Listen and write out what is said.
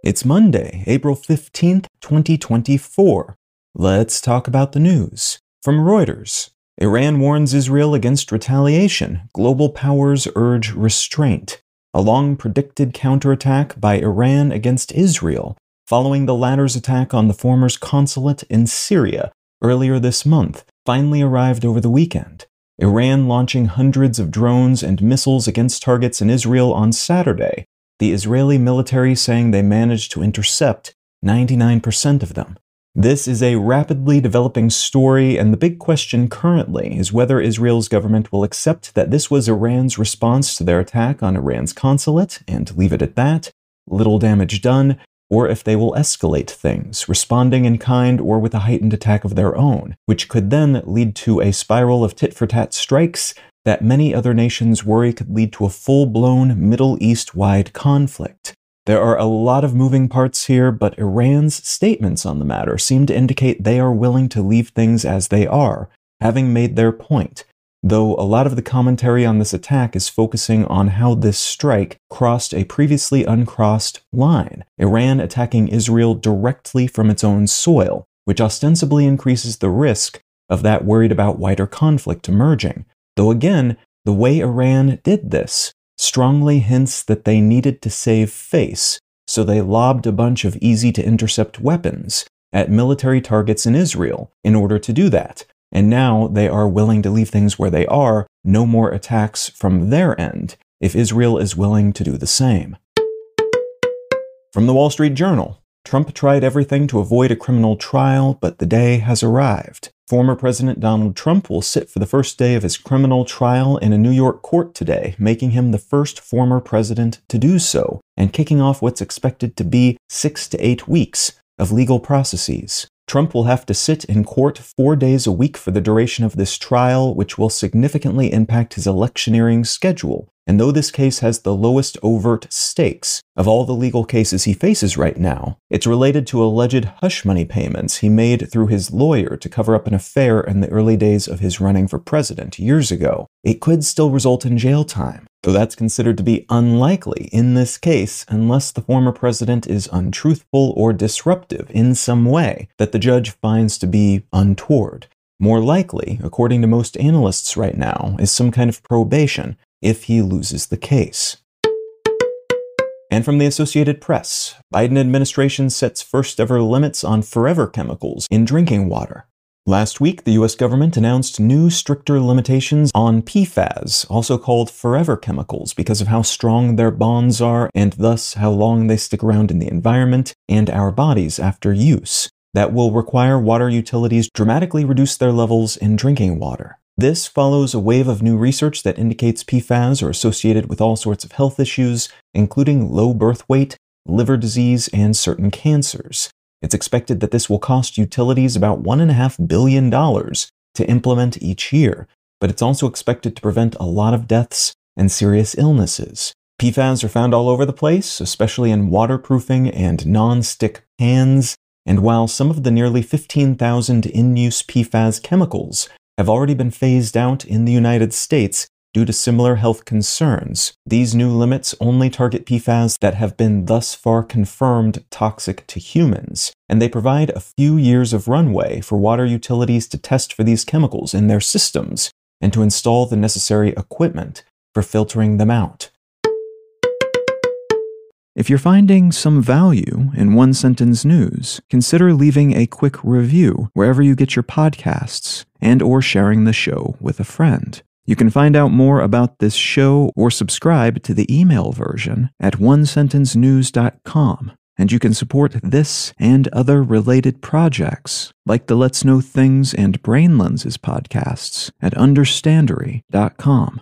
It's Monday, April 15th, 2024. Let's talk about the news. From Reuters, Iran warns Israel against retaliation. Global powers urge restraint. A long-predicted counterattack by Iran against Israel, following the latter's attack on the former's consulate in Syria earlier this month, finally arrived over the weekend. Iran launching hundreds of drones and missiles against targets in Israel on Saturday, the Israeli military saying they managed to intercept 99% of them. This is a rapidly developing story, and the big question currently is whether Israel's government will accept that this was Iran's response to their attack on Iran's consulate and leave it at that, little damage done, or if they will escalate things, responding in kind or with a heightened attack of their own, which could then lead to a spiral of tit-for-tat strikes that many other nations worry could lead to a full-blown Middle East-wide conflict. There are a lot of moving parts here, but Iran's statements on the matter seem to indicate they are willing to leave things as they are, having made their point, though a lot of the commentary on this attack is focusing on how this strike crossed a previously uncrossed line, Iran attacking Israel directly from its own soil, which ostensibly increases the risk of that worried about wider conflict emerging. Though again, the way Iran did this strongly hints that they needed to save face, so they lobbed a bunch of easy-to-intercept weapons at military targets in Israel in order to do that, and now they are willing to leave things where they are, no more attacks from their end, if Israel is willing to do the same. From the Wall Street Journal, Trump tried everything to avoid a criminal trial, but the day has arrived. Former President Donald Trump will sit for the first day of his criminal trial in a New York court today, making him the first former president to do so, and kicking off what's expected to be 6 to 8 weeks of legal processes. Trump will have to sit in court 4 days a week for the duration of this trial, which will significantly impact his electioneering schedule. And though this case has the lowest overt stakes of all the legal cases he faces right now, it's related to alleged hush money payments he made through his lawyer to cover up an affair in the early days of his running for president years ago. It could still result in jail time, though that's considered to be unlikely in this case unless the former president is untruthful or disruptive in some way that the judge finds to be untoward. More likely, according to most analysts right now, is some kind of probation if he loses the case. And from the Associated Press, Biden administration sets first ever limits on forever chemicals in drinking water. Last week, the U.S. government announced new stricter limitations on PFAS, also called forever chemicals, because of how strong their bonds are and thus how long they stick around in the environment and our bodies after use. That will require water utilities dramatically reduce their levels in drinking water. This follows a wave of new research that indicates PFAS are associated with all sorts of health issues, including low birth weight, liver disease, and certain cancers. It's expected that this will cost utilities about $1.5 billion to implement each year, but it's also expected to prevent a lot of deaths and serious illnesses. PFAS are found all over the place, especially in waterproofing and non-stick pans, and while some of the nearly 15,000 in-use PFAS chemicals have already been phased out in the United States due to similar health concerns, these new limits only target PFAS that have been thus far confirmed toxic to humans, and they provide a few years of runway for water utilities to test for these chemicals in their systems and to install the necessary equipment for filtering them out. If you're finding some value in One Sentence News, consider leaving a quick review wherever you get your podcasts and or sharing the show with a friend. You can find out more about this show or subscribe to the email version at onesentencenews.com, and you can support this and other related projects like the Let's Know Things and Brain Lenses podcasts at understandery.com.